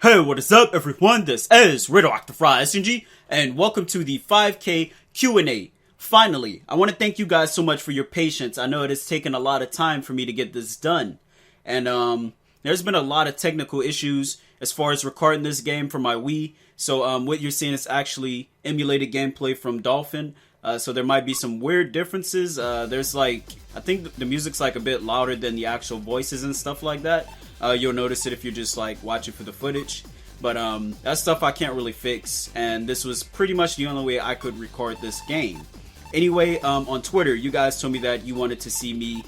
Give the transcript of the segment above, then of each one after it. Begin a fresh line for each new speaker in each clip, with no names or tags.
Hey, what is up everyone? This is radioactiverahsng and welcome to the 5K Q&A. Finally, I want to thank you guys so much for your patience. I know it has taken a lot of time for me to get this done. And there's been a lot of technical issues as far as recording this game for my Wii. So what you're seeing is actually emulated gameplay from Dolphin. So there might be some weird differences. There's I think the music's a bit louder than the actual voices and stuff like that. You'll notice it if you're just watching for the footage. But that's stuff I can't really fix, and this was pretty much the only way I could record this game. Anyway, on Twitter, you guys told me that you wanted to see me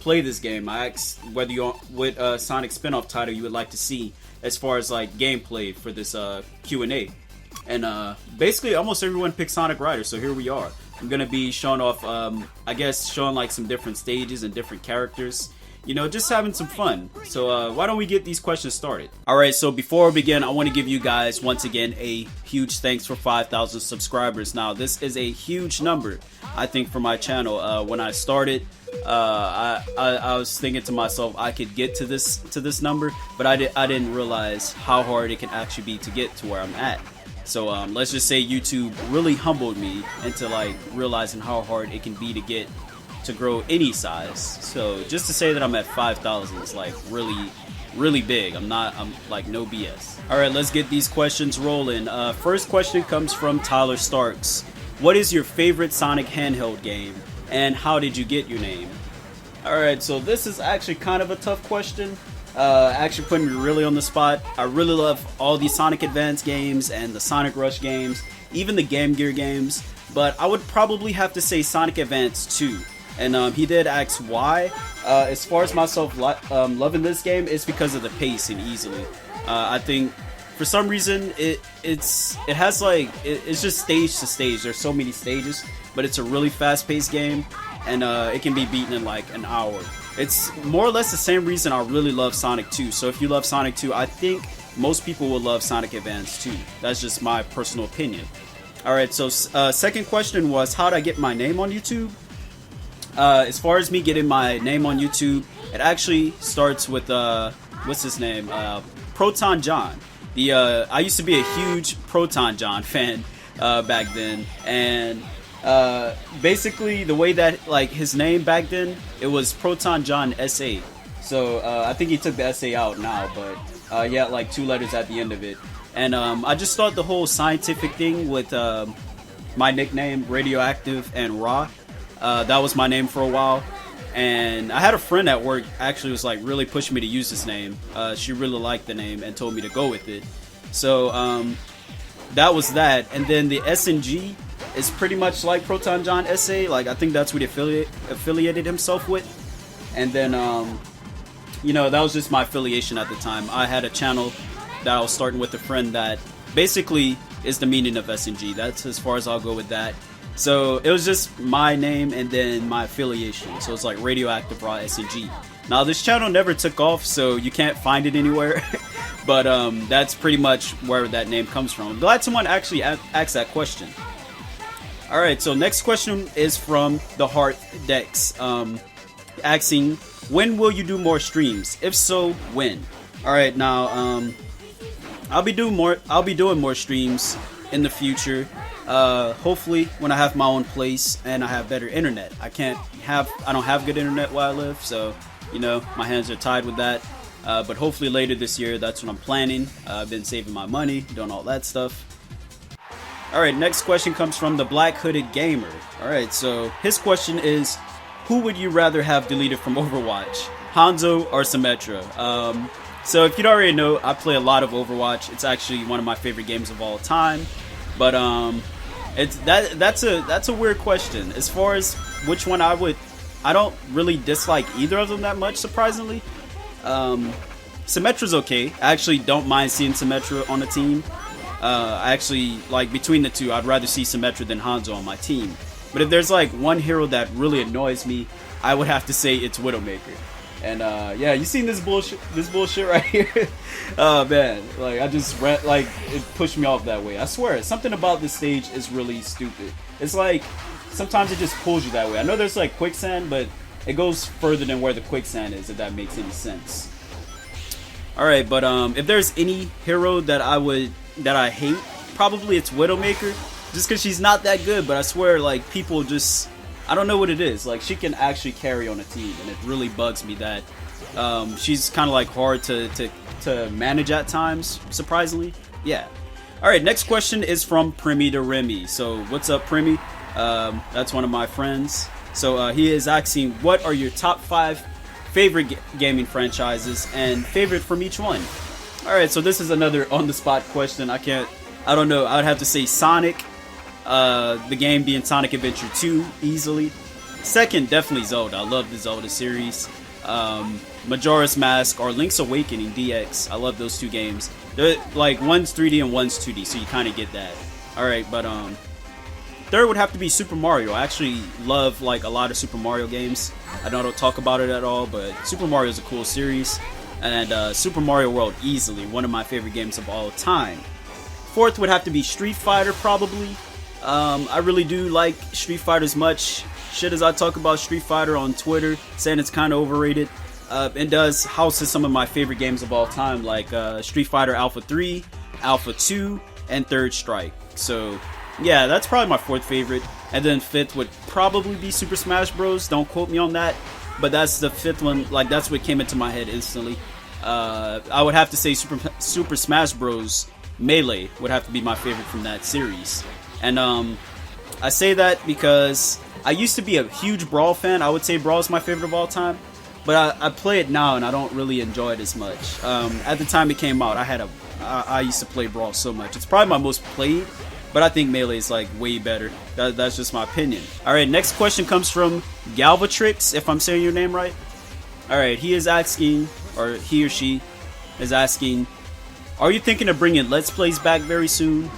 play this game. I asked what Sonic spin-off title you would like to see as far as gameplay for this Q&A. And basically almost everyone picked Sonic Riders, so here we are. I'm gonna be showing off, I guess, showing some different stages and different characters. You know, just having some fun. So why don't we get these questions started? Alright, so before we begin, I want to give you guys once again a huge thanks for 5,000 subscribers. Now, this is a huge number, I think, for my channel. When I started, I was thinking to myself I could get to this number, but I didn't realize how hard it can actually be to get to where I'm at. So let's just say YouTube really humbled me into realizing how hard it can be to grow any size. So just to say that I'm at 5,000 is really big. I'm no BS. Alright, let's get these questions rolling. First question comes from Tyler Starks. What is your favorite Sonic handheld game, and how did you get your name? Alright, so this is actually kind of a tough question. Actually putting me really on the spot. I really love all the Sonic Advance games and the Sonic Rush games, even the Game Gear games, but I would probably have to say Sonic Advance 2. And he did ask why. As far as myself loving this game, it's because of the pacing easily. I think for some reason it's just stage to stage. There's so many stages, but it's a really fast-paced game, and it can be beaten in an hour. It's more or less the same reason I really love Sonic 2. So if you love Sonic 2, I think most people will love Sonic Advance 2. That's just my personal opinion. Alright, so second question was, how did I get my name on YouTube? As far as me getting my name on YouTube, it actually starts with what's his name? Proton John. I used to be a huge Proton John fan back then, and basically the way that his name back then, it was Proton John SA. So I think he took the SA out now, but he had 2 letters at the end of it. And I just thought the whole scientific thing with my nickname Radioactive and Rah. That was my name for a while, and I had a friend at work actually was really pushing me to use this name. She really liked the name and told me to go with it. So that was that. And then the SNG is pretty much like Proton John SA. I think that's what he affiliated himself with. And then you know, that was just my affiliation at the time. I had a channel that I was starting with a friend that basically is the meaning of SNG. That's as far as I'll go with that. So it was just my name and then my affiliation. So it's radioactiverahsng. Now this channel never took off, so you can't find it anywhere. But that's pretty much where that name comes from. I'm glad someone actually asked that question. Alright, so next question is from the Heart Dex, asking, when will you do more streams? If so, when? Alright, now I'll be doing more streams in the future. Hopefully when I have my own place and I have better internet. I don't have good internet where I live, so you know, my hands are tied with that. But hopefully later this year, that's what I'm planning. I've been saving my money, doing all that stuff. Alright, next question comes from the Black Hooded Gamer. Alright, so his question is, who would you rather have deleted from Overwatch, Hanzo or Symmetra? So if you don't already know, I play a lot of Overwatch. It's actually one of my favorite games of all time. But that's a weird question. As far as which one I don't really dislike either of them that much, surprisingly. Symmetra's okay. I actually don't mind seeing Symmetra on a team. I actually between the two, I'd rather see Symmetra than Hanzo on my team. But if there's one hero that really annoys me, I would have to say it's Widowmaker. And yeah, you seen this bullshit right here? Oh man, I just it pushed me off that way. I swear, something about this stage is really stupid. It's sometimes it just pulls you that way. I know there's quicksand, but it goes further than where the quicksand is, if that makes any sense. All right, but if there's any hero that I hate, probably it's Widowmaker, just because she's not that good. But I swear, like, people just, I don't know what it is. Like, she can actually carry on a team, and it really bugs me that she's kind of like hard to manage at times. Surprisingly, yeah. All right, next question is from Primy to Remy. So what's up, Primy? That's one of my friends. So he is asking, what are your top 5 favorite gaming franchises and favorite from each one? All right, so this is another on-the-spot question. I don't know. I would have to say Sonic. The game being Sonic Adventure 2, easily. Second, definitely Zelda. I love the Zelda series. Majora's Mask or Link's Awakening DX. I love those 2 games. They're, like, one's 3D and one's 2D, so you kind of get that. All right, but third would have to be Super Mario. I actually love, like, a lot of Super Mario games. I don't talk about it at all, but Super Mario is a cool series. And Super Mario World, easily one of my favorite games of all time. Fourth would have to be Street Fighter, probably. I really do like Street Fighter as much shit as I talk about Street Fighter on Twitter, saying it's kind of overrated. It does houses some of my favorite games of all time, like Street Fighter Alpha 3, Alpha 2, and Third Strike. So, yeah, that's probably my fourth favorite. And then fifth would probably be Super Smash Bros. Don't quote me on that, but that's the fifth one. Like, that's what came into my head instantly. I would have to say Super Smash Bros. Melee would have to be my favorite from that series. And I say that because I used to be a huge Brawl fan. I would say Brawl is my favorite of all time. But I play it now and I don't really enjoy it as much. At the time it came out, I used to play Brawl so much. It's probably my most played, but I think Melee is like way better. That's just my opinion. Alright, next question comes from Galvatrix, if I'm saying your name right. Alright, he is asking, or he or she is asking, are you thinking of bringing Let's Plays back very soon?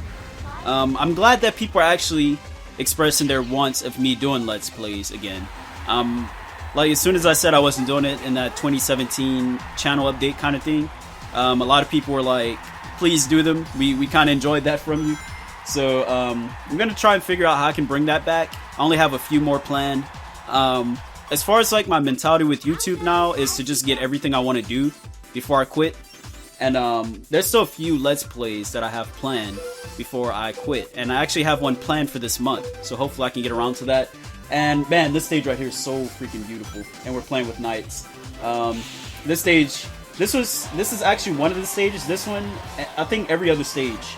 I'm glad that people are actually expressing their wants of me doing Let's Plays again. Like, as soon as I said I wasn't doing it in that 2017 channel update kind of thing, a lot of people were like, please do them. We kind of enjoyed that from you. So I'm going to try and figure out how I can bring that back. I only have a few more planned. As far as like my mentality with YouTube now is to just get everything I want to do before I quit. And there's still a few Let's Plays that I have planned before I quit. And I actually have one planned for this month. So hopefully I can get around to that. And man, this stage right here is so freaking beautiful. And we're playing with knights. This stage, this is actually one of the stages. This one, I think every other stage,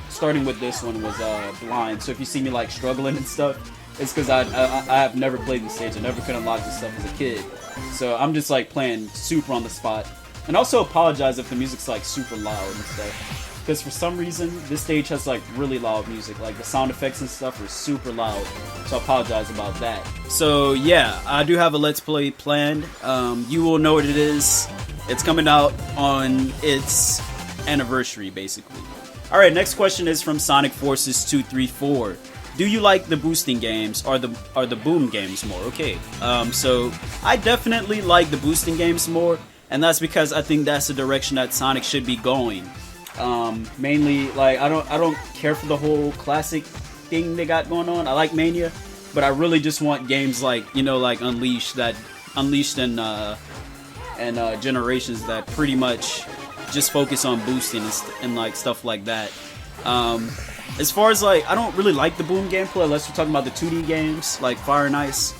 starting with this one, was blind. So if you see me like struggling and stuff, it's because I have never played this stage. I never could unlock this stuff as a kid. So I'm just like playing super on the spot. And also apologize if the music's like super loud and stuff. Because for some reason, this stage has like really loud music. Like the sound effects and stuff are super loud. So I apologize about that. So yeah, I do have a Let's Play planned. You will know what it is. It's coming out on its anniversary, basically. Alright, next question is from Sonic Forces 234. Do you like the boosting games or the boom games more? Okay, so I definitely like the boosting games more. And that's because I think that's the direction that Sonic should be going. Mainly, like, I don't care for the whole classic thing they got going on. I like Mania, but I really just want games like, you know, like Unleashed and Generations that pretty much just focus on boosting and like stuff like that. As far as like, I don't really like the boom gameplay unless we're talking about the 2D games like Fire and Ice,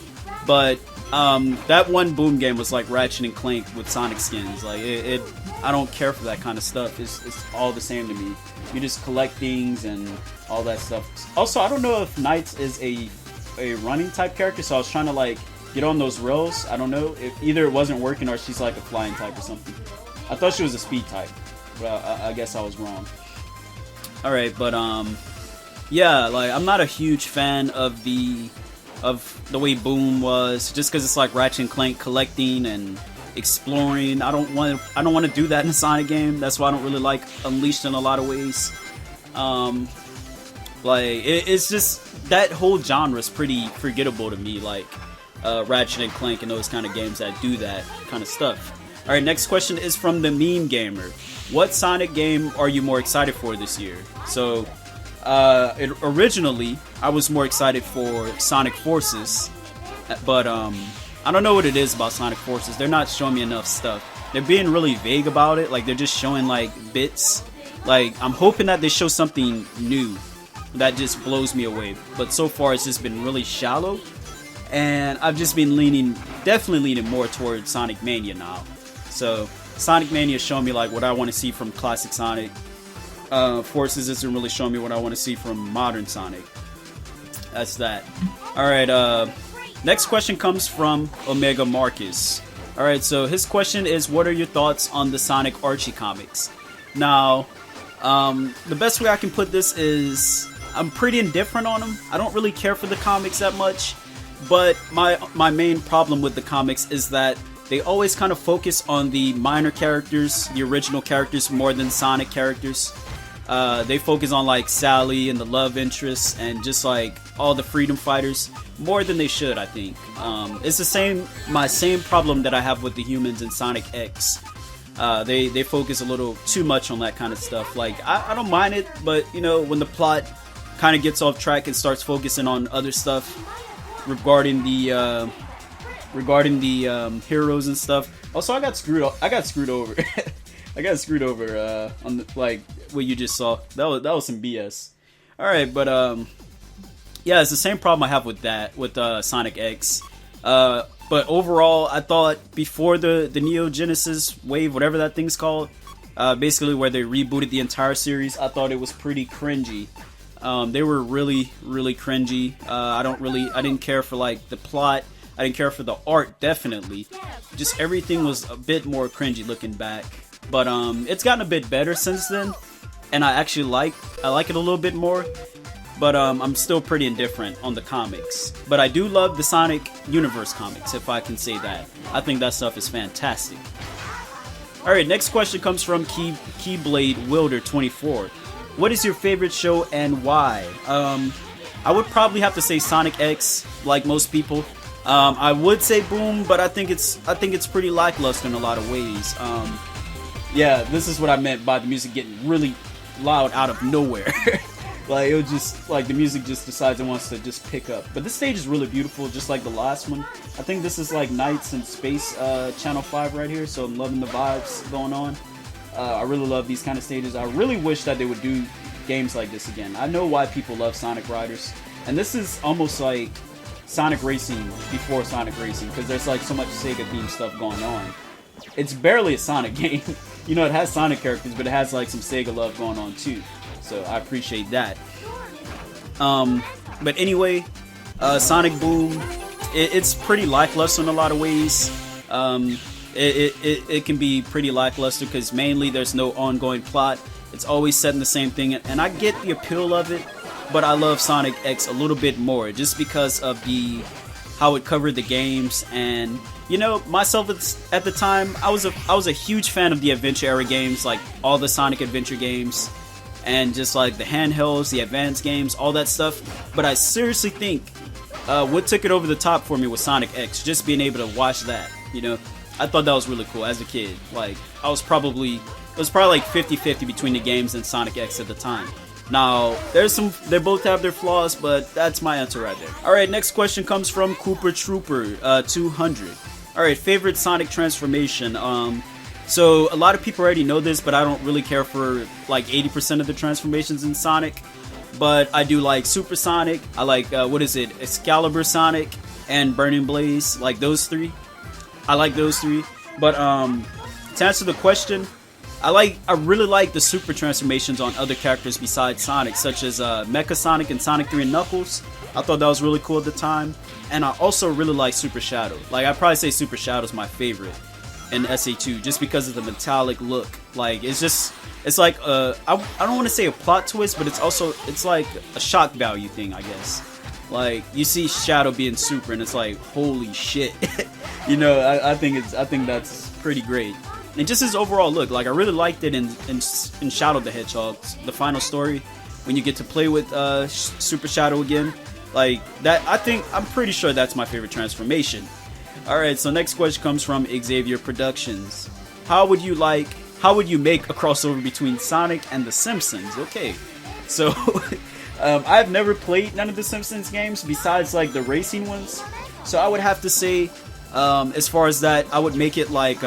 but that one boom game was like Ratchet and Clank with Sonic skins. Like I don't care for that kind of stuff. It's all the same to me. You just collect things and all that stuff. Also, I don't know if Knights is a running type character, so I was trying to like get on those rails. I don't know if either it wasn't working or she's like a flying type or something. I thought she was a speed type, but I guess I was wrong. All right, but yeah, like I'm not a huge fan of the way Boom was, just because it's like Ratchet and Clank collecting and exploring. I don't want to do that in a Sonic game. That's why I don't really like Unleashed in a lot of ways. Like it's just that whole genre is pretty forgettable to me. Like Ratchet and Clank and those kind of games that do that kind of stuff. All right, next question is from the Meme Gamer. What Sonic game are you more excited for this year? So. Originally, I was more excited for Sonic Forces, but I don't know what it is about Sonic Forces. They're not showing me enough stuff. they're being really vague about it. Like, they're just showing like bits. Like, I'm hoping that they show something new that just blows me away. But so far, it's just been really shallow. And I've just been definitely leaning more towards Sonic Mania now. So Sonic Mania is showing me like what I want to see from classic Sonic. Forces isn't really showing me what I want to see from modern Sonic. That's that. Alright, next question comes from Omega Marcus. Alright, so his question is, what are your thoughts on the Sonic Archie comics? Now, the best way I can put this is, I'm pretty indifferent on them. I don't really care for the comics that much. But my main problem with the comics is that they always kind of focus on the minor characters, the original characters, more than Sonic characters. They focus on like Sally and the love interests and just like all the freedom fighters more than they should, I think. It's my same problem that I have with the humans in Sonic X. They focus a little too much on that kind of stuff. Like, I don't mind it, but you know, when the plot kind of gets off track and starts focusing on other stuff regarding the heroes and stuff. Also, I got screwed over. I got screwed over on like what you just saw. That was some BS. All right, but yeah, it's the same problem I have with that with Sonic X. But overall, I thought before the Neo Genesis wave, whatever that thing's called, basically where they rebooted the entire series, I thought it was pretty cringy. They were really, really cringy. I didn't care for like the plot. I didn't care for the art, definitely. Just everything was a bit more cringy looking back. But it's gotten a bit better since then, and I actually like it a little bit more. But I'm still pretty indifferent on the comics. But I do love the Sonic Universe comics, if I can say that. I think that stuff is fantastic. Alright, next question comes from Keyblade Wilder 24. What is your favorite show and why? I would probably have to say Sonic X, like most people. I would say Boom, but I think it's pretty lackluster in a lot of ways. Yeah, this is what I meant by the music getting really loud out of nowhere. Like, it was just like the music just decides it wants to just pick up. But this stage is really beautiful, just like the last one. I think this is like Nights in Space Channel 5 right here, so I'm loving the vibes going on. I really love these kind of stages. I really wish that they would do games like this again. I know why people love Sonic Riders, and this is almost like Sonic Racing before Sonic Racing, because there's like so much Sega themed stuff going on. It's barely a Sonic game. You know, it has Sonic characters, but it has like some Sega love going on too. So I appreciate that. But anyway, Sonic Boom, it's pretty lackluster in a lot of ways. It can be pretty lackluster because mainly there's no ongoing plot. It's always set in the same thing, and I get the appeal of it, but I love Sonic X a little bit more just because of how it covered the games. And you know, myself at the time, I was a huge fan of the adventure era games, like all the Sonic adventure games, and just like the handhelds, the advanced games, all that stuff. But I seriously think what took it over the top for me was Sonic X, just being able to watch that. You know, I thought that was really cool as a kid. Like, it was probably like 50-50 between the games and Sonic X at the time. Now, they both have their flaws, but that's my answer right there. Alright, next question comes from Cooper Trooper 200. Alright, favorite Sonic transformation. So a lot of people already know this, but I don't really care for like 80% of the transformations in Sonic. But I do like Super Sonic, I like, Excalibur Sonic, and Burning Blaze, like those three. I like those three. But to answer the question, I really like the super transformations on other characters besides Sonic, such as Mecha Sonic and Sonic 3 and Knuckles. I thought that was really cool at the time. And I also really like Super Shadow. Like, I'd probably say Super Shadow is my favorite in SA2, just because of the metallic look. Like, it's like I don't want to say a plot twist, but it's like a shock value thing, I guess. Like, you see Shadow being super, and it's like, holy shit. You know, I think that's pretty great. And just his overall look, like, I really liked it in Shadow the Hedgehog, the final story, when you get to play with Super Shadow again. Like, that, I'm pretty sure that's my favorite transformation. Alright, so next question comes from Xavier Productions. How would you make a crossover between Sonic and The Simpsons? Okay, so I've never played none of the Simpsons games besides like the racing ones. So I would have to say, as far as that, I would make it like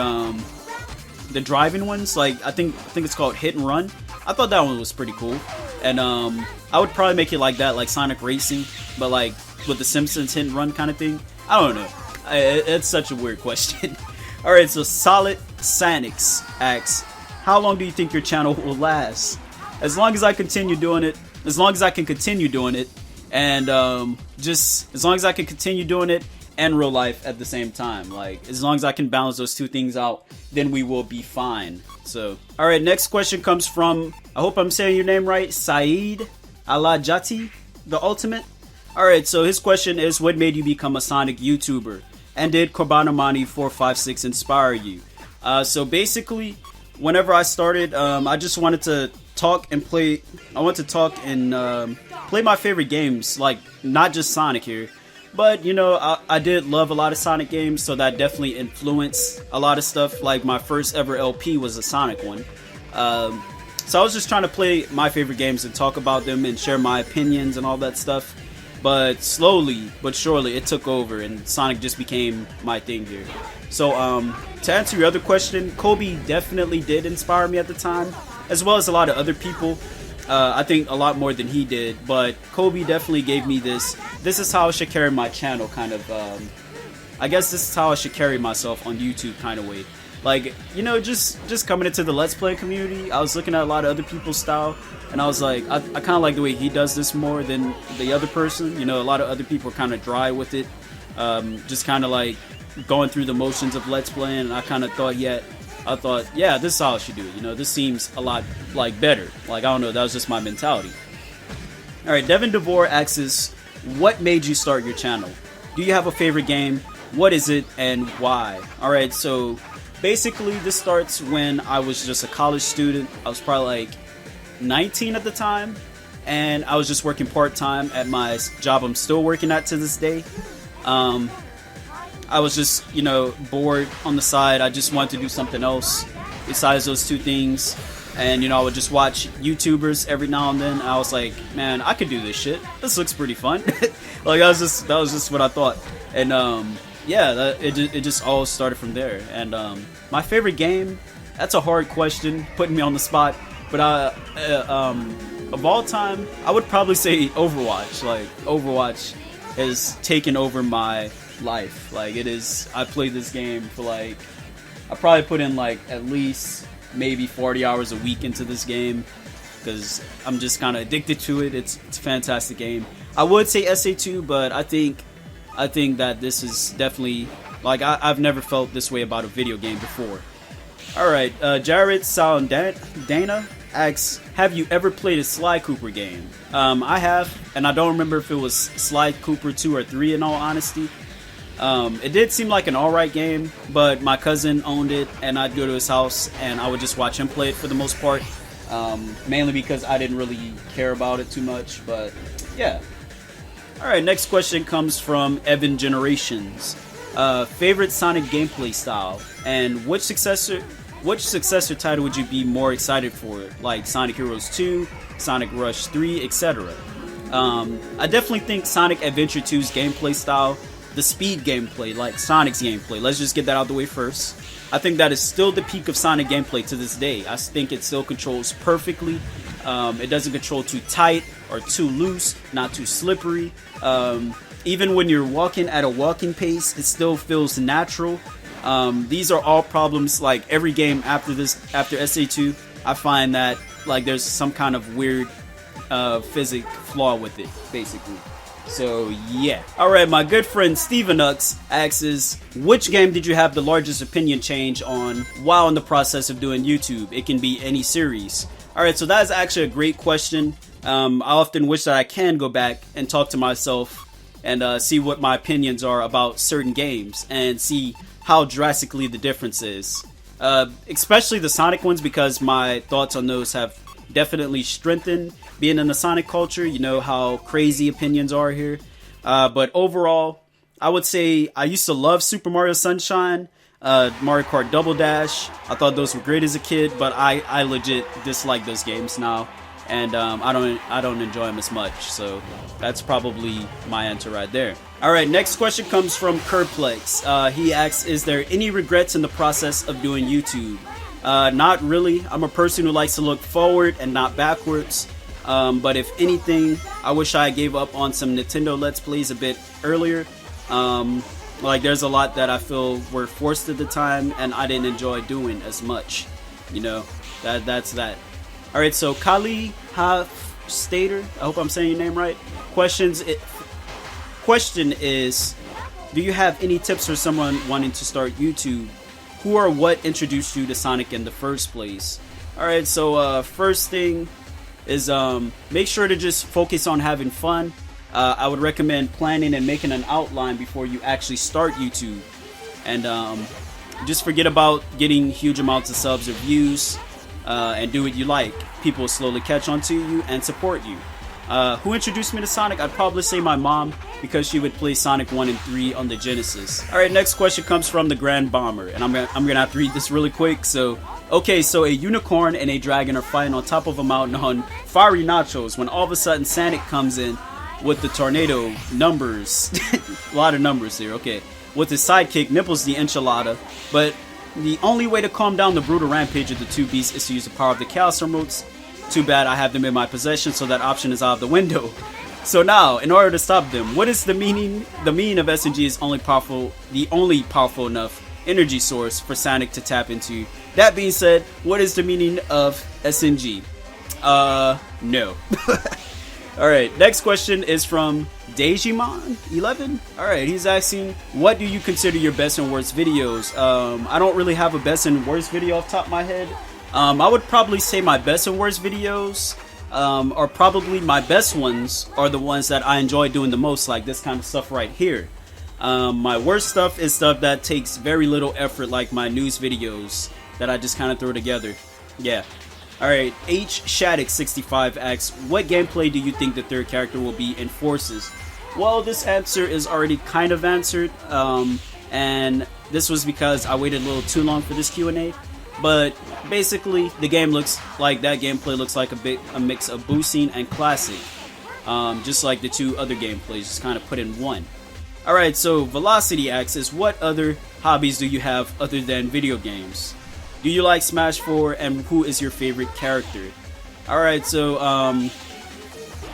the driving ones. Like I think it's called Hit and Run. I thought that one was pretty cool, and I would probably make it like that, like Sonic Racing, but like with the Simpsons Hit and Run kind of thing. I don't know. It's such a weird question. All right, so Solid Sanix asks, how long do you think your channel will last? As long as I continue doing it, as long as I can continue doing it, and just as long as I can continue doing it and real life at the same time. Like, as long as I can balance those two things out, then we will be fine. So, all right, next question comes from, I hope I'm saying your name right, Saeed Alajati, the Ultimate. All right, so his question is, what made you become a Sonic YouTuber? And did Korbanomani 456 inspire you? So basically, whenever I started, I just wanted to talk and play. I want to talk and play my favorite games, like not just Sonic here, but you know, I did love a lot of Sonic games, so that definitely influenced a lot of stuff. Like my first ever LP was a Sonic one. So I was just trying to play my favorite games and talk about them and share my opinions and all that stuff. But slowly but surely it took over and Sonic just became my thing here. So to answer your other question, Kobe definitely did inspire me at the time, as well as a lot of other people. I think a lot more than he did, but Kobe definitely gave me this is how I should carry my channel kind of, I guess this is how I should carry myself on YouTube kind of way. Like, you know, just coming into the Let's Play community, I was looking at a lot of other people's style, and I was like, I kind of like the way he does this more than the other person. You know, a lot of other people are kind of dry with it, just kind of like going through the motions of Let's Playing, and I kind of thought, yeah, this is how I should do it. You know, this seems a lot like better. Like, I don't know, that was just my mentality. All right, Devin DeVore asks, what made you start your channel? Do you have a favorite game? What is it and why? All right, so basically this starts when I was just a college student. I was probably like 19 at the time, and I was just working part-time at my job I'm still working at to this day. I was just, you know, bored on the side. I just wanted to do something else besides those two things. And, you know, I would just watch YouTubers every now and then. I was like, man, I could do this shit. This looks pretty fun. Like, that was just what I thought. And, yeah, it just all started from there. And my favorite game, that's a hard question, putting me on the spot. But of all time, I would probably say Overwatch. Like, Overwatch has taken over my life. Like, it is, I played this game for like, I probably put in like at least maybe 40 hours a week into this game, because I'm just kind of addicted to it. It's a fantastic game. I would say SA2, but I think that this is definitely, like, I've never felt this way about a video game before. Alright, Jared Dana asks, have you ever played a Sly Cooper game? I have, and I don't remember if it was Sly Cooper 2 or 3 in all honesty. It did seem like an alright game, but my cousin owned it, and I'd go to his house and I would just watch him play it for the most part. Mainly because I didn't really care about it too much, but yeah. Alright, next question comes from Evan Generations. Favorite Sonic gameplay style, and which successor title would you be more excited for? Like Sonic Heroes 2, Sonic Rush 3, etc. I definitely think Sonic Adventure 2's gameplay style, the speed gameplay, like Sonic's gameplay, let's just get that out of the way first. I think that is still the peak of Sonic gameplay to this day. I think it still controls perfectly. It doesn't control too tight or too loose, not too slippery. Even when you're walking at a walking pace, it still feels natural. These are all problems, like every game after SA2, I find that like there's some kind of weird physics flaw with it, basically. So yeah. Alright, my good friend Steven Ux asks, which game did you have the largest opinion change on while in the process of doing YouTube? It can be any series. Alright, so that is actually a great question. I often wish that I can go back and talk to myself and see what my opinions are about certain games and see how drastically the difference is. Especially the Sonic ones, because my thoughts on those have definitely strengthened being in the Sonic culture. You know how crazy opinions are here. But overall, I would say I used to love Super Mario Sunshine, Mario Kart Double Dash. I thought those were great as a kid, but I legit dislike those games now, and I don't enjoy them as much. So that's probably my answer right there. Alright, next question comes from Kerplex. He asks, is there any regrets in the process of doing YouTube? Not really. I'm a person who likes to look forward and not backwards. But if anything, I wish I gave up on some Nintendo Let's Plays a bit earlier. Like, there's a lot that I feel were forced at the time, and I didn't enjoy doing as much. You know, that's that. All right, so Kali Stater, I hope I'm saying your name right. Question is, do you have any tips for someone wanting to start YouTube? Who or what introduced you to Sonic in the first place? All right, so first thing is make sure to just focus on having fun. I would recommend planning and making an outline before you actually start YouTube, and just forget about getting huge amounts of subs or views, and do what you like. People will slowly catch on to you and support you. Who introduced me to Sonic? I'd probably say my mom, because she would play Sonic 1 and 3 on the Genesis. Alright, next question comes from the Grand Bomber, and I'm gonna have to read this really quick. So, okay, so a unicorn and a dragon are fighting on top of a mountain on fiery nachos when all of a sudden Sonic comes in with the tornado numbers. A lot of numbers here, okay. With his sidekick, nipples the enchilada, but the only way to calm down the brutal rampage of the two beasts is to use the power of the Chaos Emeralds. Too bad I have them in my possession, so that option is out of the window. So now, in order to stop them, what is the meaning? The meaning of SNG is the only powerful enough energy source for Sonic to tap into. That being said, what is the meaning of SNG? No. Alright, next question is from Dejimon11. Alright, he's asking, what do you consider your best and worst videos? I don't really have a best and worst video off the top of my head. I would probably say my best and worst videos, or probably my best ones are the ones that I enjoy doing the most, like this kind of stuff right here. My worst stuff is stuff that takes very little effort, like my news videos that I just kind of throw together. Yeah. Alright, HShattuck65 asks, what gameplay do you think the third character will be in Forces? Well, this answer is already kind of answered, and this was because I waited a little too long for this Q&A. But basically, the game looks like that gameplay looks like a mix of boosting and classic, just like the two other gameplays, just kind of put in one. Alright, so Velocity asks, what other hobbies do you have other than video games? Do you like Smash 4, and who is your favorite character? Alright, so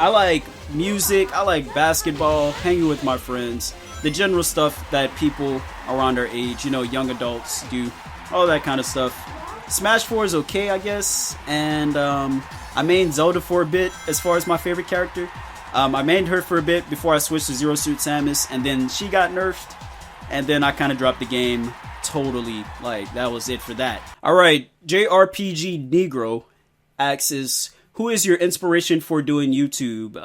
I like music, I like basketball, hanging with my friends, the general stuff that people around our age, you know, young adults do, all that kind of stuff. Smash 4 is okay, I guess, and I mained Zelda for a bit as far as my favorite character. I mained her for a bit before I switched to Zero Suit Samus, and then she got nerfed, and then I kind of dropped the game totally. Like, that was it for that. Alright, JRPG Negro asks, who is your inspiration for doing YouTube?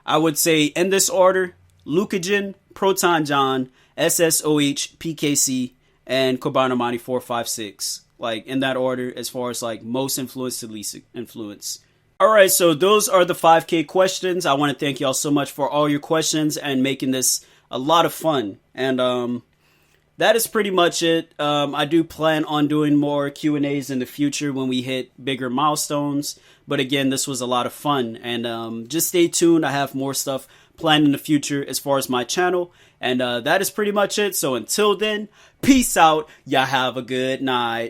I would say, in this order, Lucagen, Proton John, SSOH, PKC, and Kobanamani 456. Like, in that order, as far as like most influence to least influence. Alright, so those are the 5K questions. I want to thank y'all so much for all your questions and making this a lot of fun. And that is pretty much it. I do plan on doing more Q&As in the future when we hit bigger milestones. But again, this was a lot of fun. And just stay tuned. I have more stuff planned in the future as far as my channel. And that is pretty much it. So until then, peace out. Y'all have a good night.